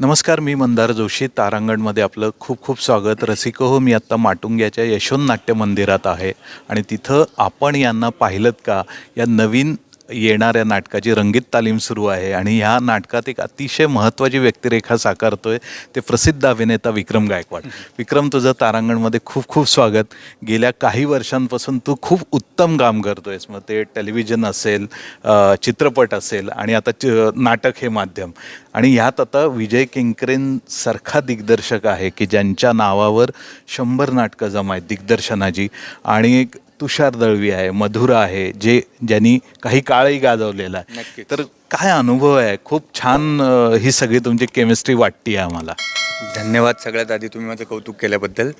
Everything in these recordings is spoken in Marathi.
नमस्कार, मी मंदार जोशी. तारांगणमध्ये आपलं खूप खूप स्वागत. रसिको हो, मी आत्ता माटुंग्याच्या यशवंत नाट्य मंदिरात आहे आणि तिथं आपण यांना पाहिलंत का, या नवीन येणाऱ्या नाटकाची रंगीत तालीम सुरू आहे आणि ह्या नाटकात एक अतिशय महत्त्वाची व्यक्तिरेखा साकारतोय ते प्रसिद्ध अभिनेता विक्रम गायकवाड. विक्रम, तुझं तारांगणमध्ये खूप खूप स्वागत. गेल्या काही वर्षांपासून तू खूप उत्तम काम करतोयस, मग ते टेलिव्हिजन असेल, चित्रपट असेल आणि आता नाटक हे माध्यम. आणि ह्यात आता विजय केंकरेंसारखा दिग्दर्शक आहे की ज्यांच्या नावावर 100 नाटकं जमा आहेत दिग्दर्शनाची. आणि एक तुषार दळवी आहे, मधुरा आहे, ज्यांनी काही काळही गाजवलेला आहे. तर काय अनुभव आहे? खूप छान ही सगळी तुमची केमिस्ट्री वाटते आम्हाला. धन्यवाद. सगळ्यात आधी तुम्ही माझं कौतुक केल्याबद्दल.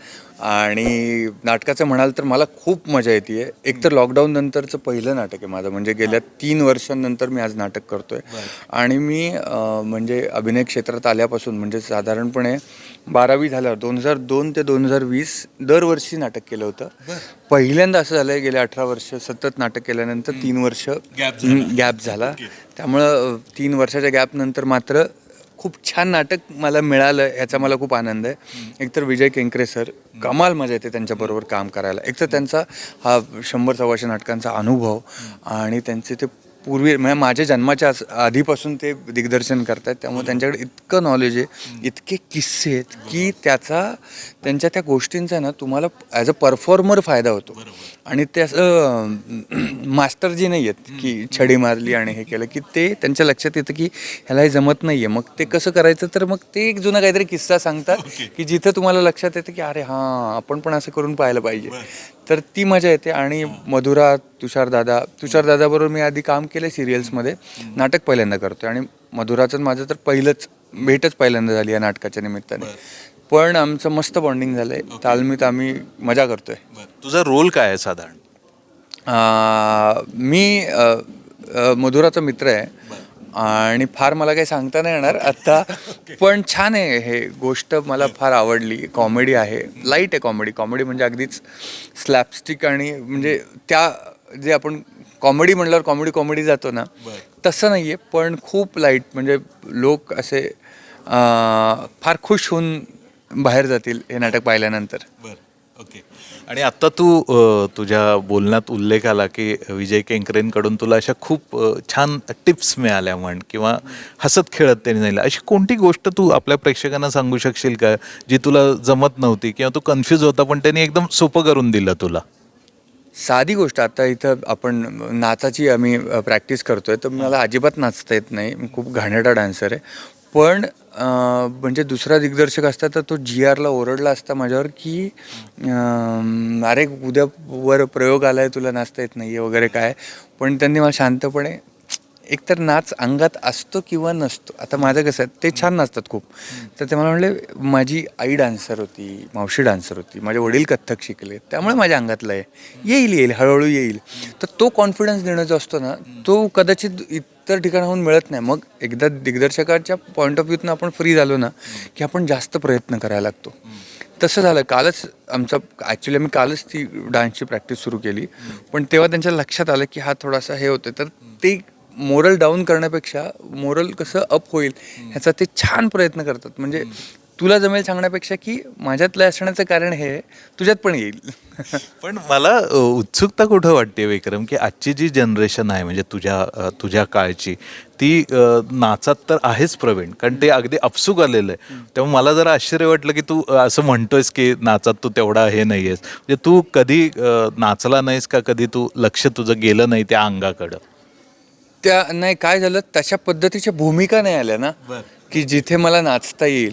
आणि नाटकाचं म्हणाल तर मला खूप मजा येते आहे. एकतर लॉकडाऊन नंतरचं पहिलं नाटक आहे माझं, म्हणजे गेल्या 3 वर्षांनंतर मी आज नाटक करतो आहे. आणि मी म्हणजे अभिनय क्षेत्रात आल्यापासून म्हणजे साधारणपणे 12वी झाल्यावर 2002 ते 2020 दरवर्षी नाटक केलं होतं. पहिल्यांदा असं झालं आहे गेल्या 18 वर्ष सतत नाटक केल्यानंतर 3 वर्ष गॅप झाला. त्यामुळं 3 वर्षाच्या गॅपनंतर मात्र खूप छान नाटक मला मिळालं, याचा मला खूप आनंद आहे. एकतर विजय केंकरे सर, कमाल मजा येते त्यांच्याबरोबर काम करायला. एकतर त्यांचा हा 100-125 नाटकांचा अनुभव आणि त्यांचे ते पूर्वी म्हणजे माझ्या जन्माच्या आधीपासून ते दिग्दर्शन करत आहेत, त्यामुळे त्यांच्याकडे इतकं नॉलेज आहे, इतके किस्से आहेत की त्यांच्या त्या गोष्टींचा ना तुम्हाला ॲज अ परफॉर्मर फायदा होतो. आणि ते असं मास्टर जी नाही आहेत की छडी मारली आणि हे केलं की ते त्यांच्या लक्षात येतं की ह्याला हे जमत नाही आहे, मग ते कसं करायचं. तर मग ते एक जुना काहीतरी किस्सा सांगतात की जिथं तुम्हाला लक्षात येतं की अरे हां, आपण पण असं करून पाहायला पाहिजे. तर ती मजा येते. आणि मधुरा, तुषारदादाबरोबर मी आधी काम केलं सिरियल्समध्ये, नाटक पहिल्यांदा करतो आहे. आणि मधुराचं माझं तर भेटच पहिल्यांदा झाली या नाटकाच्या निमित्ताने. पण आमचं मस्त बॉन्डिंग झालं आहे, तालमीत आम्ही मजा करतो आहे. तुझा रोल काय आहे साधारण? मी मधुराचा मित्र आहे आणि फार मला काही सांगता नाही येणार आत्ता. पण छान आहे हे गोष्ट, मला फार आवडली. कॉमेडी आहे, लाईट आहे कॉमेडी म्हणजे अगदीच स्लॅपस्टिक आणि म्हणजे त्या जे आपण कॉमेडी म्हणल्यावर कॉमेडी जातो ना, तसं नाही आहे. पण खूप लाईट, म्हणजे लोक असे फार खुश होऊन बाहेर जातील हे नाटक पाहिल्यानंतर. ओके. आणि आत्ता तू तुझ्या बोलण्यात उल्लेख आला की विजय केंकरेंकडून तुला अशा खूप छान टिप्स मिळाल्या म्हण, किंवा हसत खेळत त्यांनी नाही, अशी कोणती गोष्ट तू आपल्या प्रेक्षकांना सांगू शकशील का जी तुला जमत नव्हती किंवा तू कन्फ्यूज होता पण त्यांनी एकदम सोपं करून दिलं तुला? साधी गोष्ट, आता इथं आपण नाचाची आम्ही प्रॅक्टिस करतो आहे, तर मला अजिबात नाचता येत नाही, मी खूप घाणेरडा डान्सर आहे. पण म्हणजे दुसरा दिग्दर्शक असता तर तो GRला ओरडला असता माझ्यावर की अरे उद्या वर प्रयोग आला आहे, तुला नाचता येत नाही आहे वगैरे काय. पण त्यांनी मला शांतपणे, एकतर नाच अंगात असतो किंवा नसतो. आता माझं कसं आहे, ते छान नाचतात खूप, तर ते मला म्हणले माझी आई डान्सर होती, मावशी डान्सर होती, माझे वडील कथ्थक शिकले, त्यामुळे माझ्या अंगातलं आहे, येईल हळूहळू येईल. तर तो कॉन्फिडन्स देणं जो असतो ना, तो कदाचित इतर ठिकाणाहून मिळत नाही. मग एकदा दिग्दर्शकाच्या पॉईंट ऑफ व्ह्यूतनं आपण फ्री झालो ना की आपण जास्त प्रयत्न करायला लागतो. तसं झालं कालच ॲक्च्युली आम्ही कालच ती डान्सची प्रॅक्टिस सुरू केली. पण तेव्हा त्यांच्या लक्षात आलं की हा थोडासा हे होतं, तर ते मोरल डाऊन करण्यापेक्षा मोरल कसं अप होईल ह्याचा ते छान प्रयत्न करतात. म्हणजे तुला जमेल सांगण्यापेक्षा की माझ्यातलं असण्याचं कारण हे तुझ्यात पण येईल. पण मला उत्सुकता कुठं वाटते विक्रम, की आजची जी जनरेशन आहे म्हणजे तुझ्या काळची, ती नाचात तर आहेच प्रवीण, कारण ते अगदी अपसूक आलेलं आहे. तेव्हा मला जरा आश्चर्य वाटलं की तू असं म्हणतोयस की नाचात तू तेवढा हे नाही आहेस. म्हणजे तू कधी नाचला नाहीस का? कधी तू लक्ष तुझं गेलं नाही त्या अंगाकडं? त्या नाही, काय झालं, तशा पद्धतीच्या भूमिका नाही आल्या ना की जिथे मला नाचता येईल.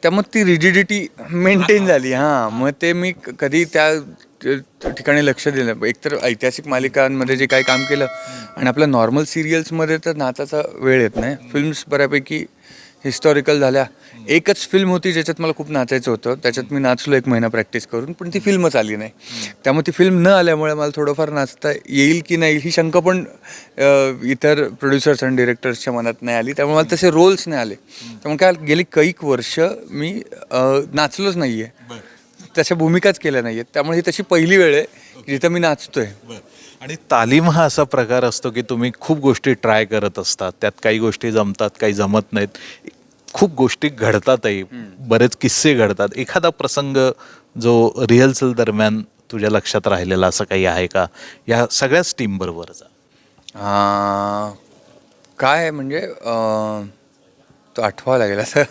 त्यामुळे ती रिजिडिटी मेंटेन झाली. हां, मग ते मी कधी त्या ठिकाणी लक्ष दिलं. एकतर ऐतिहासिक मालिकांमध्ये जे काही काम केलं आणि आपल्या नॉर्मल सिरियल्समध्ये तर नाचाचा वेळ येत नाही. फिल्म्स बऱ्यापैकी हिस्टॉरिकल झाल्या. एकच फिल्म होती ज्याच्यात मला खूप नाचायचं होतं, त्याच्यात मी नाचलो 1 महिना प्रॅक्टिस करून, पण ती फिल्मच आली नाही. त्यामुळे ती फिल्म न आल्यामुळे मला थोडंफार नाचता येईल की नाही ही शंका पण इतर प्रोड्युसर्स आणि डिरेक्टर्सच्या मनात नाही आली. त्यामुळे मला तसे रोल्स नाही आले. त्यामुळे काय गेली कैक वर्ष मी नाचलोच नाही आहे, तशा भूमिकाच केल्या नाही आहेत. त्यामुळे ही तशी पहिली वेळ आहे जिथं मी नाचतोय. आणि तालीम हा असा प्रकार असतो की तुम्ही खूप गोष्टी ट्राय करत असतात, त्यात काही गोष्टी जमतात, काही जमत नाहीत. खूप गोष्टी घडतातही, बरेच किस्से घडतात. एखादा प्रसंग जो रिहर्सल दरम्यान तुझ्या लक्षात राहिलेला असं काही आहे का या सगळ्याच टीम बरोबरचा? काय आहे म्हणजे तो आठवावा लागेल असं.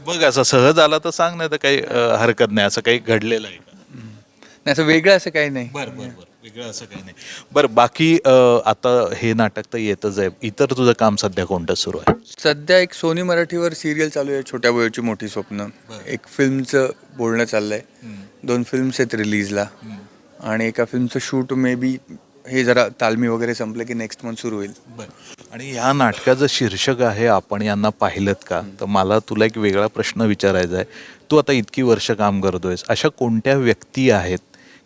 बघ असं सहज आला तर सांग, नाही तर काही हरकत नाही. असं काही घडलेलं आहे का? नाही, असं वेगळं असं काही नाही. बरं बरं बरं, वेगळं असं काही नाही. बरं, बाकी आता हे नाटक तर येतच आहे, इतर तुझं काम सध्या कोणतं सुरू आहे? सध्या एक सोनी मराठीवर सिरियल चालू आहे, छोट्या वयाची मोठी स्वप्न. एक फिल्मचं बोलणं चाललंय. 2 फिल्म्स आहेत रिलीजला आणि एका फिल्मचं शूट मे बी हे जरा तालमी वगैरे संपलं की नेक्स्ट मंथ सुरू होईल. आणि ह्या नाटकाचं शीर्षक आहे आपण यांना पाहिलंत का? तर मला तुला एक वेगळा प्रश्न विचारायचा आहे. तू आता इतकी वर्ष काम करतोयस, अशा कोणत्या व्यक्ती आहेत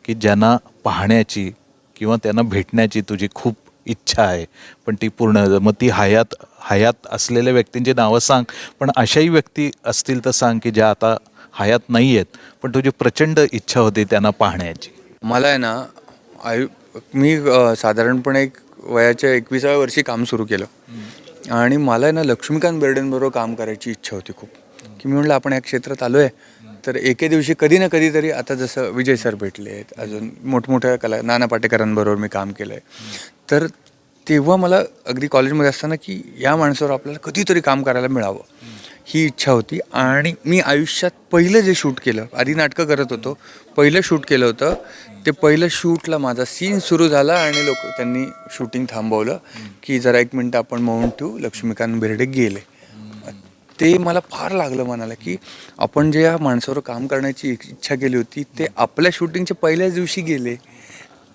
की ज्यांना पाहण्याची किंवा त्यांना भेटण्याची तुझी खूप इच्छा आहे, पण ती पूर्ण, मग ती हयात असलेल्या व्यक्तींची नावं सांग, पण अशाही व्यक्ती असतील तर सांग की ज्या आता हयात नाही आहेत पण तुझी प्रचंड इच्छा होती त्यांना पाहण्याची. मला आहे ना मी साधारणपणे एक वयाच्या 21व्या वर्षी काम सुरू केलं आणि मला आहे ना लक्ष्मीकांत बेर्डेंबरोबर काम करायची इच्छा होती खूप, की मी म्हटलं आपण या क्षेत्रात आलो आहे तर एके दिवशी कधी ना कधीतरी, आता जसं विजय सर भेटले आहेत, अजून मोठमोठ्या नाना पाटेकरांबरोबर मी काम केलं आहे, तर तेव्हा मला अगदी कॉलेजमध्ये असताना की या माणसावर आपल्याला कधीतरी काम करायला मिळावं ही इच्छा होती. आणि मी आयुष्यात पहिलं जे शूट केलं, आधी नाटकं करत होतो, पहिलं शूट केलं होतं, ते पहिलं शूटला माझा सीन सुरू झाला आणि त्यांनी शूटिंग थांबवलं की जरा 1 मिनटं आपण मौन ठेवू, लक्ष्मीकांत बेर्डे गेले. ते मला फार लागलं मनाला की आपण जे या माणसावर काम करण्याची इच्छा केली होती ते आपल्या शूटिंगच्या पहिल्याच दिवशी गेले.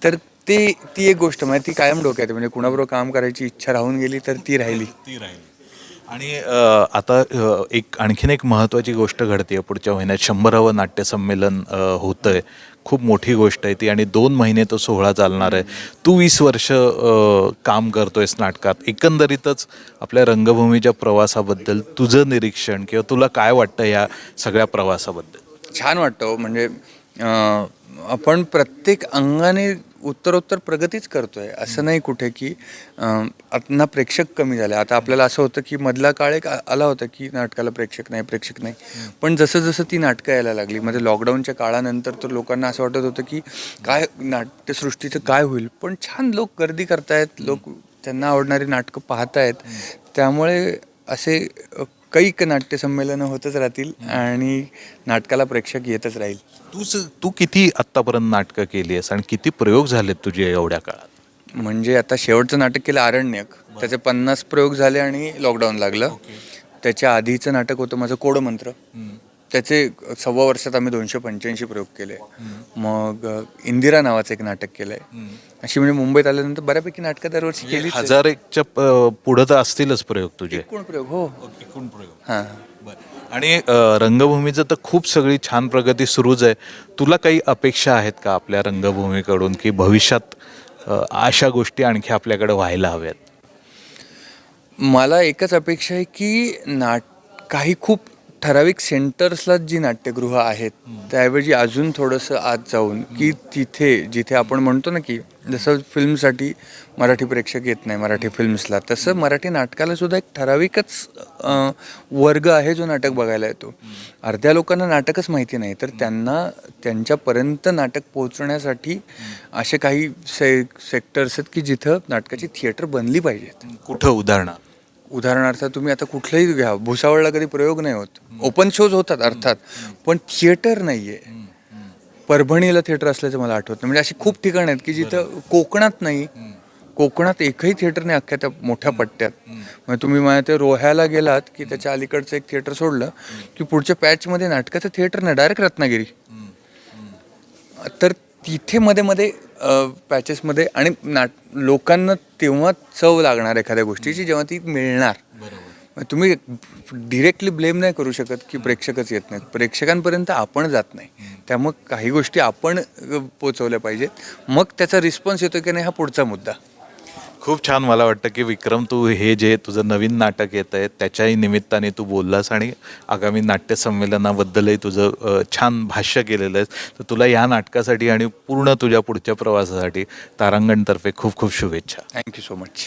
तर ती एक गोष्ट म्हणजे ती कायम डोक्यात आहे. म्हणजे कुणाबरोबर काम करायची इच्छा राहून गेली तर ती राहिली. आणि आता आणखीन एक महत्त्वाची गोष्ट घडते. पुढच्या महिन्यात 100वे नाट्यसंमेलन होतंय. खूप मोठी गोष्ट आहे ती आणि 2 महिने तो सोहळा चालणार आहे. तू 20 वर्ष काम करतोयस नाटकात. एकंदरीतच आपल्या रंगभूमीच्या प्रवासाबद्दल तुझं निरीक्षण किंवा तुला काय वाटतं या सगळ्या प्रवासाबद्दल? छान वाटतं हो. म्हणजे आपण प्रत्येक अंगाने उत्तरोत्तर प्रगतीच करतोय. असं नाही कुठे की आता प्रेक्षक कमी झाले. आता आपल्याला असं होतं की मधला काळ एक आला होता की नाटकाला प्रेक्षक नाही. पण जसं जसं ती नाटकं यायला लागली, म्हणजे लॉकडाऊनच्या काळानंतर तर लोकांना असं वाटत होतं की काय नाट्यसृष्टीचं काय होईल. पण छान लोक गर्दी करतायत, लोक त्यांना आवडणारी नाटकं पाहतायत. त्यामुळे असे कैक नाट्यसंमेलनं होतच राहतील आणि नाटकाला प्रेक्षक येतच राहील. तू किती आत्तापर्यंत नाटकं केली आहेस आणि किती प्रयोग झालेत तुझे एवढ्या काळात? म्हणजे आता शेवटचं नाटक केलं आरण्यक, त्याचे 50 प्रयोग झाले आणि लॉकडाऊन लागलं. त्याच्या आधीचं नाटक होतं माझं कोडमंत्र, त्याचे 1.25 वर्षात आम्ही 285 प्रयोग केले. मग इंदिरा नावाचं एक नाटक केलंय. अशी म्हणजे मुंबईत आल्यानंतर बऱ्यापैकी नाटकं दरवर्षी केली. 1000च्या पुढं तर असतीलच प्रयोग तुझे. एकूण प्रयोग हो. एकूण प्रयोग. हां. आणि रंगभूमीचं तर खूप सगळी छान प्रगती सुरूच आहे. तुला काही अपेक्षा आहेत का आपल्या रंगभूमीकडून की भविष्यात अशा गोष्टी आणखी आपल्याकडे व्हायला हव्यात? मला एकच अपेक्षा आहे की काही खूप ठराविक सेंटर्सला जी नाट्यगृह आहेत त्याऐवजी अजून थोडंसं आत जाऊन की जिथे आपण म्हणतो ना की जसं फिल्मसाठी मराठी प्रेक्षक येत नाही मराठी फिल्म्सला, तसं मराठी नाटकाला सुद्धा एक ठराविकच वर्ग आहे जो नाटक बघायला येतो. अर्ध्या लोकांना नाटकच माहिती नाही, तर त्यांच्यापर्यंत नाटक पोहोचण्यासाठी असे काही सेक्टर्स आहेत की जिथं नाटकाची थिएटर बनली पाहिजेत. कुठं उदाहरणार्थ तुम्ही आता कुठलंही घ्या, भुसावळला कधी प्रयोग नाही होत. ओपन शोज होतात अर्थात, पण थिएटर नाही आहे. परभणीला थिएटर असल्याचं मला आठवत नाही. म्हणजे अशी खूप ठिकाणं आहेत की जिथं कोकणात नाही, कोकणात एकही थिएटर नाही अख्ख्या त्या मोठ्या पट्ट्यात. म्हणजे तुम्ही माझ्या ते रोह्याला गेलात की त्याच्या अलीकडचं एक थिएटर सोडलं की पुढच्या पॅचमध्ये नाटकाचं थिएटर नाही, डायरेक्ट रत्नागिरी. तर तिथे मध्ये पॅचेसमध्ये आणि लोकांना तेव्हा चव लागणार एखाद्या गोष्टीची जेव्हा ती मिळणार. तुम्ही डिरेक्टली ब्लेम नाही करू शकत की प्रेक्षकच येत नाहीत. प्रेक्षकांपर्यंत आपण जात नाही, त्यामुळे काही गोष्टी आपण पोचवल्या पाहिजेत. मग त्याचा रिस्पॉन्स येतो की नाही हा पुढचा मुद्दा. खूप छान. मला वाटतं की विक्रम, तू हे जे तुझं नवीन नाटक येत आहे त्याच्याही निमित्ताने तू बोललास आणि आगामी नाट्यसंमेलनाबद्दलही तुझं छान भाष्य केलेलं आहे. तर तुला या नाटकासाठी आणि पूर्ण तुझ्या पुढच्या प्रवासासाठी तारांगणतर्फे खूप खूप शुभेच्छा. Thank you so much.